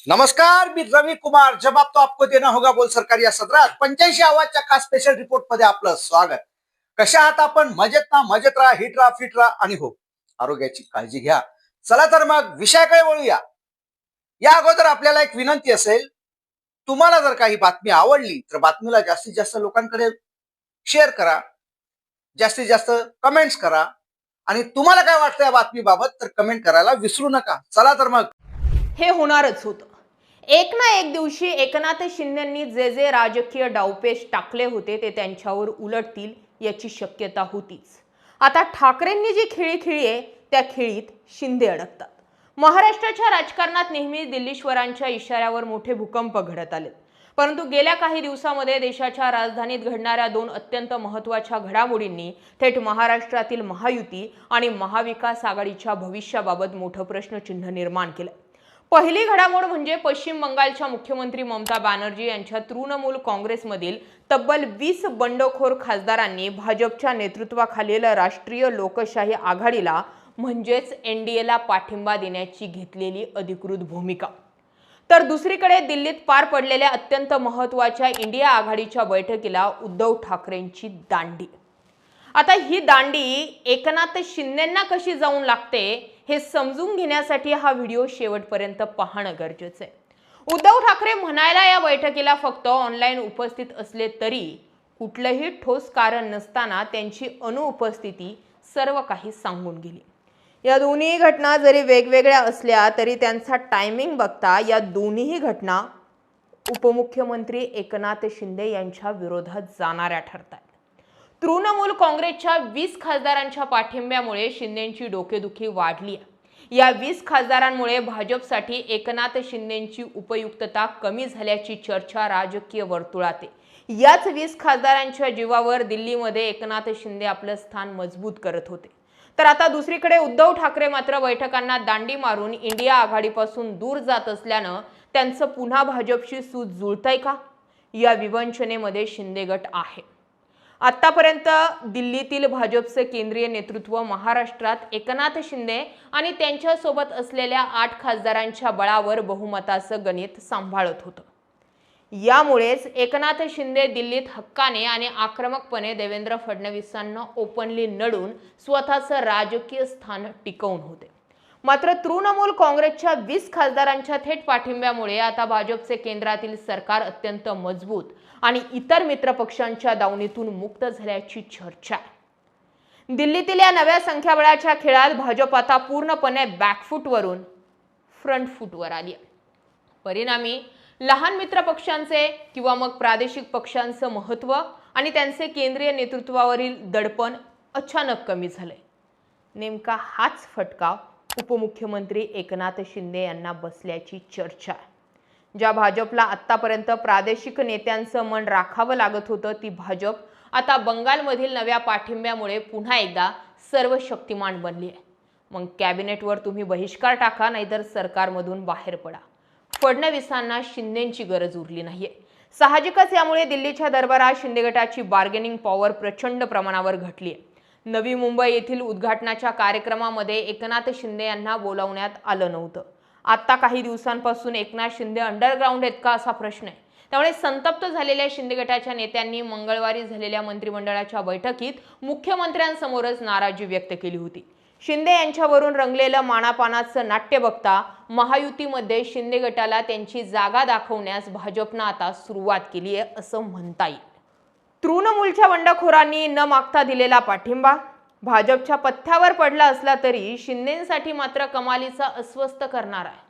नमस्कार, मी रवि कुमार। जवाब तो आपको देना होगा बोल सरकार या सत्रात 85 आवाजच्या खास स्पेशल रिपोर्ट मध्ये आपलं स्वागत। कशा आहात आपण? मजेत ना? मजेत राहा, हिट राहा, फिट राहा आणि हो, आरोग्याची काळजी घ्या। चला तर मग विषयाकडे वळूया। या अगोदर आपल्याला एक विनंती असेल, तुम्हाला जर काही बातमी आवडली तर बातमीला जास्तीत जास्त लोकांकडे शेअर करा, जास्तीत जास्त कमेंट्स करा आणि तुम्हाला काय वाटतं या बातमीबाबत तर कमेंट करायला विसरू नका। चला तर मग हे होणारच होतं। एक ना एक दिवशी एकनाथ शिंदेंनी जे जे राजकीय डावपेच टाकले होते ते त्यांच्यावर उलटतील याची शक्यता होतीच। आता ठाकरेंनी जी खेळी खेळली आहे त्या खेळीत शिंदे अडकतात। महाराष्ट्राच्या राजकारणात नेहमी दिल्लीश्वरांच्या इशाऱ्यावर मोठे भूकंप घडत आले, परंतु गेल्या काही दिवसांमध्ये देशाच्या राजधानीत घडणाऱ्या दोन अत्यंत महत्त्वाच्या घडामोडींनी थेट महाराष्ट्रातील महायुती आणि महाविकास आघाडीच्या भविष्याबाबत मोठं प्रश्नचिन्ह निर्माण केलं। पहिली घडामोड म्हणजे पश्चिम बंगालच्या मुख्यमंत्री ममता बॅनर्जी यांच्या तृणमूल काँग्रेसमधील तब्बल 20 बंडखोर खासदारांनी भाजपच्या नेतृत्वाखालील राष्ट्रीय लोकशाही आघाडीला म्हणजेच एनडीएला पाठिंबा देण्याची घेतलेली अधिकृत भूमिका। तर दुसरीकडे दिल्लीत पार पडलेल्या अत्यंत महत्त्वाच्या इंडिया आघाडीच्या बैठकीला उद्धव ठाकरेंची दांडी। आता ही दांडी एकनाथ शिंदेंना कशी जाऊन लागते हे समजून घेण्यासाठी हा व्हिडिओ शेवटपर्यंत पाहणं गरजेचं आहे। उद्धव ठाकरे म्हणायला या बैठकीला फक्त ऑनलाईन उपस्थित असले तरी कुठलंही ठोस कारण नसताना त्यांची अनुपस्थिती सर्व काही सांगून गेली। या दोन्ही घटना जरी वेगवेगळ्या असल्या तरी त्यांचा टायमिंग बघता या दोन्हीही घटना उपमुख्यमंत्री एकनाथ शिंदे यांच्या विरोधात जाणाऱ्या ठरतात। तृणमूल काँग्रेसच्या 20 खासदारांच्या पाठिंब्यामुळे शिंदेंची डोकेदुखी वाढली आहे। या 20 खासदारांमुळे भाजपसाठी एकनाथ शिंदेंची उपयुक्तता कमी झाल्याची चर्चा राजकीय वर्तुळात आहे। याच 20 खासदारांच्या जीवावर दिल्लीमध्ये एकनाथ शिंदे आपलं स्थान मजबूत करत होते। तर आता दुसरीकडे उद्धव ठाकरे मात्र बैठकांना दांडी मारून इंडिया आघाडीपासून दूर जात असल्यानं त्यांचं पुन्हा भाजपशी सूत जुळतंय का, या विवंचनेमध्ये शिंदे गट आहे। आतापर्यंत दिल्लीतील भाजपचे केंद्रीय नेतृत्व महाराष्ट्रात एकनाथ शिंदे आणि त्यांच्यासोबत असलेल्या 8 खासदारांच्या बळावर बहुमताचं गणित सांभाळत होतं। यामुळेच एकनाथ शिंदे दिल्लीत हक्काने आणि आक्रमकपणे देवेंद्र फडणवीसांना ओपनली लढून स्वतःचं राजकीय स्थान टिकवून होते। मात्र तृणमूल काँग्रेसच्या 20 खासदारांच्या थेट पाठिंब्यामुळे आता भाजपचे केंद्रातील सरकार अत्यंत मजबूत आणि इतर मित्रपक्षांच्या दावणीतून मुक्त झाल्याची चर्चा आहे। दिल्लीतील या नव्या संख्याबळाच्या खेळात भाजप आता पूर्णपणे बॅकफूटवरून फ्रंट फूटवर आली आहे। परिणामी लहान मित्रपक्षांचे किंवा मग प्रादेशिक पक्षांचं महत्त्व आणि त्यांचे केंद्रीय नेतृत्वावरील दडपण अचानक कमी झाले। नेमका हाच फटका उपमुख्यमंत्री एकनाथ शिंदे यांना बसल्याची चर्चा आहे। ज्या भाजपला आतापर्यंत प्रादेशिक नेत्यांचं मन राखावं लागत होतं ती भाजप आता बंगालमधील नव्या पाठिंब्यामुळे पुन्हा एकदा सर्व शक्तिमान बनली आहे। मग कॅबिनेटवर तुम्ही बहिष्कार टाका, नाहीतर सरकारमधून बाहेर पडा। फडणवीसांना शिंदेंची गरज उरली नाहीये। साहजिकच यामुळे दिल्लीच्या दरबारात शिंदे गटाची बार्गेनिंग पॉवर प्रचंड प्रमाणावर घटली आहे। नवी मुंबई येथील उद्घाटनाच्या कार्यक्रमामध्ये एकनाथ शिंदे यांना बोलावण्यात आलं नव्हतं। आता काही दिवसांपासून एकनाथ शिंदे अंडरग्राऊंड आहेत का असा प्रश्न आहे। त्यामुळे संतप्त झालेल्या शिंदे गटाच्या नेत्यांनी मंगळवारी झालेल्या मंत्रिमंडळाच्या बैठकीत मुख्यमंत्र्यांसमोरच नाराजी व्यक्त केली होती। शिंदे यांच्यावरून रंगलेलं मानापानाचं नाट्य बघता महायुतीमध्ये शिंदे गटाला त्यांची जागा दाखवण्यास भाजपनं आता सुरुवात केली आहे असं म्हणता येईल। तृणमूलच्या बंडखोरांनी न मागता दिलेला पाठिंबा भाजपच्या पथ्यावर पडला असला तरी शिंदेंसाठी मात्र कमालीचा अस्वस्थ करणार आहे।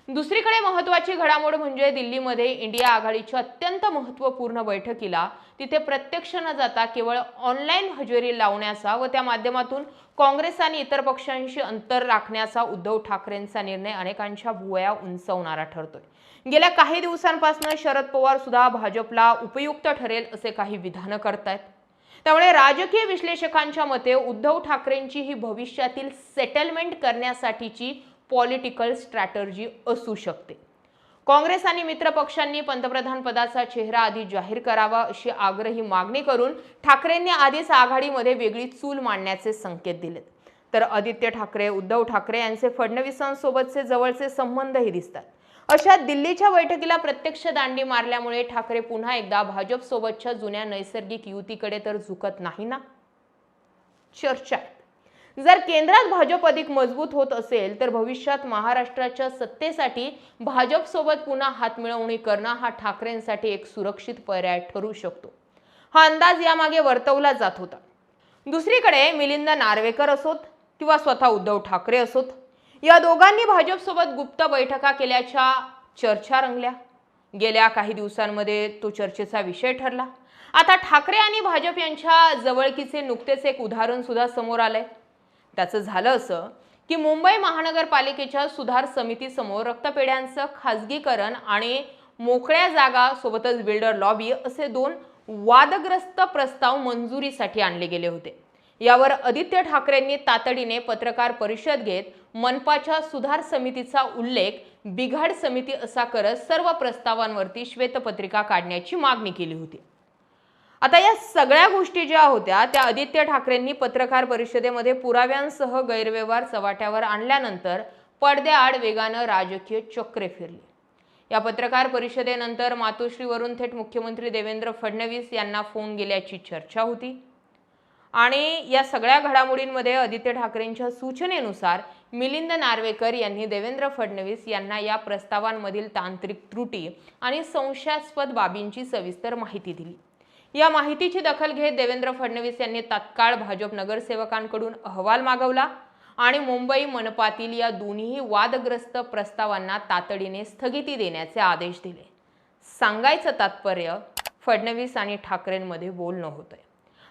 दुसरीकडे महत्त्वाची घडामोड म्हणजे दिल्लीमध्ये इंडिया आघाडीच्या अत्यंत महत्त्वपूर्ण बैठकीला तिथे प्रत्यक्ष न जाता केवळ ऑनलाईन हजेरी लावण्याचा व त्या माध्यमातून काँग्रेस आणि इतर पक्षांशी अंतर राखण्याचा उद्धव ठाकरेंचा निर्णय अनेकांच्या भुवया उंचावणारा ठरतोय। गेल्या काही दिवसांपासून शरद पवार सुद्धा भाजपला उपयुक्त ठरेल असे काही विधान करतायत। त्यामुळे राजकीय विश्लेषकांच्या मते उद्धव ठाकरेंची ही भविष्यातील सेटलमेंट करण्यासाठीची पॉलिटिकल स्ट्रॅटर्जी असू शकते। काँग्रेस आणि मित्रपक्षांनी पंतप्रधान पदाचा चेहरा आधी जाहीर करावा अशी आग्रही मागणी करून ठाकरेंनी आधीच आघाडीमध्ये वेगळी चूल मांडण्याचे संकेत दिलेत। तर आदित्य ठाकरे, उद्धव ठाकरे यांचे फडणवीसांसोबतचे जवळचे संबंधही दिसतात। अशा दिल्लीच्या बैठकीला प्रत्यक्ष दांडी मारल्यामुळे ठाकरे पुन्हा एकदा भाजप सोबतच्या जुन्या नैसर्गिक युतीकडे तर झुकत नाही ना? चर्चा आहे. जर केंद्रात भाजप अधिक मजबूत होत असेल तर भविष्यात महाराष्ट्राच्या सत्तेसाठी भाजप सोबत पुन्हा हातमिळवणी करणं हा ठाकरेंसाठी एक सुरक्षित पर्याय ठरू शकतो. हा अंदाज यामागे वर्तवला जात होता. दुसरीकडे मिलिंद नार्वेकर असोत किंवा स्वतः उद्धव ठाकरे असोत, या दोघांनी भाजप सोबत गुप्त बैठका केल्याच्या चर्चा रंगल्या. गेल्या काही दिवसांमध्ये तो चर्चेचा विषय ठरला. आता ठाकरे आणि भाजप यांच्या जवळकीचे नुकतेच एक उदाहरण सुद्धा समोर आलंय. त्याचं झालं असं की मुंबई महानगरपालिकेच्या सुधार समितीसमोर रक्तपेढ्यांचं खासगीकरण आणि मोकळ्या जागा सोबतच बिल्डर लॉबी असे दोन वादग्रस्त प्रस्ताव मंजुरीसाठी आणले गेले होते. यावर आदित्य ठाकरेंनी तातडीने पत्रकार परिषद घेत मनपाच्या सुधार समितीचा उल्लेख बिघाड समिती असा करत सर्व प्रस्तावांवरती श्वेतपत्रिका काढण्याची मागणी केली होती. आता या सगळ्या गोष्टी ज्या होत्या त्या आदित्य ठाकरेंनी पत्रकार परिषदेमध्ये पुराव्यांसह गैरव्यवहार चव्हाट्यावर आणल्यानंतर पडद्याआड वेगानं राजकीय चक्रे फिरली. या पत्रकार परिषदेनंतर मातोश्रीवरून थेट मुख्यमंत्री देवेंद्र फडणवीस यांना फोन गेल्याची चर्चा होती. आणि या सगळ्या घडामोडींमध्ये आदित्य ठाकरेंच्या सूचनेनुसार मिलिंद नार्वेकर यांनी देवेंद्र फडणवीस यांना या प्रस्तावांमधील तांत्रिक त्रुटी आणि संशयास्पद बाबींची सविस्तर माहिती दिली. या माहितीची दखल घेत देवेंद्र फडणवीस यांनी तात्काळ भाजप नगरसेवकांकडून अहवाल मागवला आणि मुंबई मनपातील या दोन्ही वादग्रस्त प्रस्तावांना तातडीने स्थगिती देण्याचे आदेश दिले. सांगायचं तात्पर्य, फडणवीस आणि ठाकरेंमध्ये बोलणं होतंय.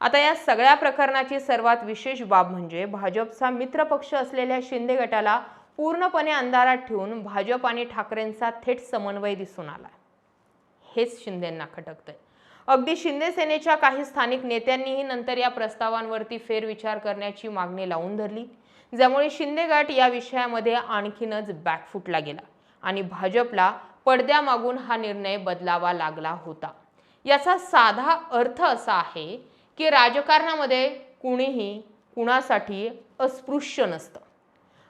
आता या सगळ्या प्रकरणाची सर्वात विशेष बाब म्हणजे भाजपचा मित्रपक्ष असलेल्या शिंदे गटाला पूर्णपणे अंधारात ठेवून भाजप आणि ठाकरेंचा थेट समन्वय दिसून आला. हेच शिंदेंना खटकतंय. अगदी शिंदे सेनेच्या काही स्थानिक नेत्यांनीही नंतर या प्रस्तावांवरती फेरविचार करण्याची मागणी लावून धरली, ज्यामुळे शिंदे गट या विषयामध्ये आणखीनच बॅकफुटला गेला आणि भाजपला पडद्यामागून हा निर्णय बदलावा लागला होता. याचा साधा अर्थ असा आहे की राजकारणामध्ये कुणीही कुणासाठी अस्पृश्य नसतं.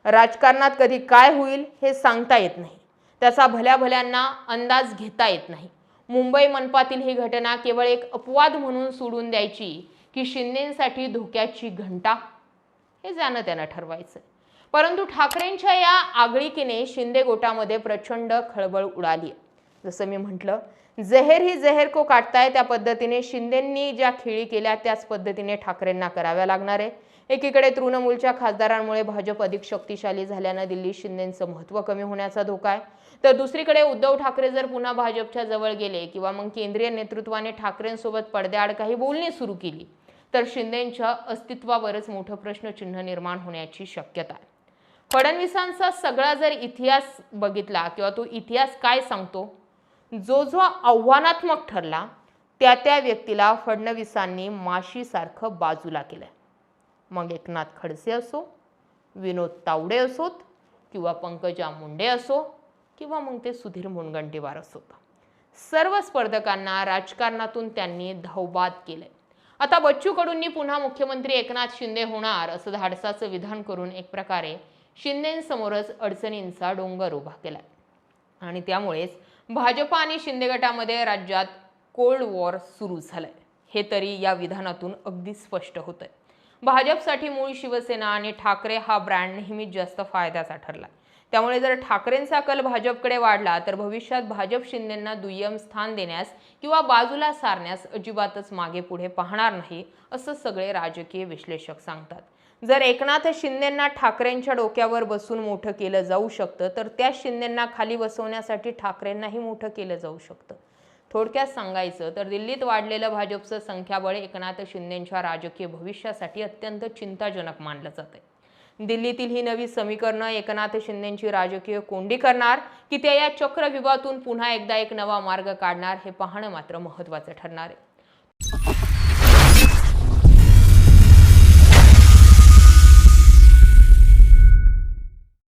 राजकारणात कधी काय होईल हे सांगता येत नाही. त्याचा भल्या भल्यांना अंदाज घेता येत नाही. मुंबई मनपातील ही घटना केवळ एक अपवाद म्हणून सोडून द्यायची की शिंदेंसाठी धोक्याची घंटा, हे जाणं त्यांना ठरवायचं. परंतु ठाकरेंच्या या आगळीकीने शिंदे गोटामध्ये प्रचंड खळबळ उडाली. जसं मी म्हटलं, जहेर ही जहेर को काटताय त्या पद्धतीने शिंदेंनी ज्या खेळी केल्या त्याच पद्धतीने ठाकरेंना कराव्या लागणार आहे. एकीकडे तृणमूलच्या खासदारांमुळे भाजप अधिक शक्तिशाली झाल्यानं दिल्ली शिंदेंचं महत्त्व कमी होण्याचा धोका आहे. तर दुसरीकडे उद्धव ठाकरे जर पुन्हा भाजपच्या जवळ गेले किंवा मग केंद्रीय नेतृत्वाने ठाकरेंसोबत पडद्याआड काही बोलणी सुरू केली तर शिंदेंच्या अस्तित्वावरच मोठं प्रश्नचिन्ह निर्माण होण्याची शक्यता आहे. फडणवीसांचा सगळा जर इतिहास बघितला किंवा तो इतिहास काय सांगतो, जो जो आव्हानात्मक ठरला त्या त्या व्यक्तीला फडणवीसांनी माशीसारखं बाजूला केलंय. मग एकनाथ खडसे असो, विनोद तावडे असोत किंवा पंकजा मुंडे असो किंवा मग ते सुधीर मुनगंटीवार असोत, सर्व स्पर्धकांना राजकारणातून त्यांनी धावबाद केलंय. आता बच्चू कडूंनी पुन्हा मुख्यमंत्री एकनाथ शिंदे होणार असं धाडसाचं विधान करून एक प्रकारे शिंदेंसमोरच अडचणींचा डोंगर उभा केलाय. आणि त्यामुळेच भाजप आणि शिंदे गटामध्ये राज्यात कोल्ड वॉर सुरू झालंय, हे तरी या विधानातून अगदी स्पष्ट होतंय. भाजपसाठी मूळ शिवसेना आणि ठाकरे हा ब्रँड नेहमीच जास्त फायद्याचा ठरला. त्यामुळे जर ठाकरेंचा कल भाजपकडे वाढला तर भविष्यात भाजप शिंदेंना दुय्यम स्थान देण्यास किंवा बाजूला सारण्यास अजिबातच मागे पुढे पाहणार नाही असं सगळे राजकीय विश्लेषक सांगतात. जर एकनाथ शिंदेंना ठाकरेंच्या डोक्यावर बसून मोठं केलं जाऊ शकतं तर त्या शिंदेंना खाली बसवण्यासाठी ठाकरेंनाही मोठं केलं जाऊ शकतं. थोडक्यात सांगायचं तर दिल्लीत वाढलेलं भाजपचं संख्याबळ एकनाथ शिंदेंच्या राजकीय भविष्यासाठी अत्यंत चिंताजनक मानलं जातंय. दिल्लीतील ही नवी समीकरणं एकनाथ शिंदेंची राजकीय कोंडी करणार की त्या या चक्रव्यूहातून पुन्हा एकदा एक नवा मार्ग काढणार हे पाहणं मात्र महत्त्वाचं ठरणार आहे.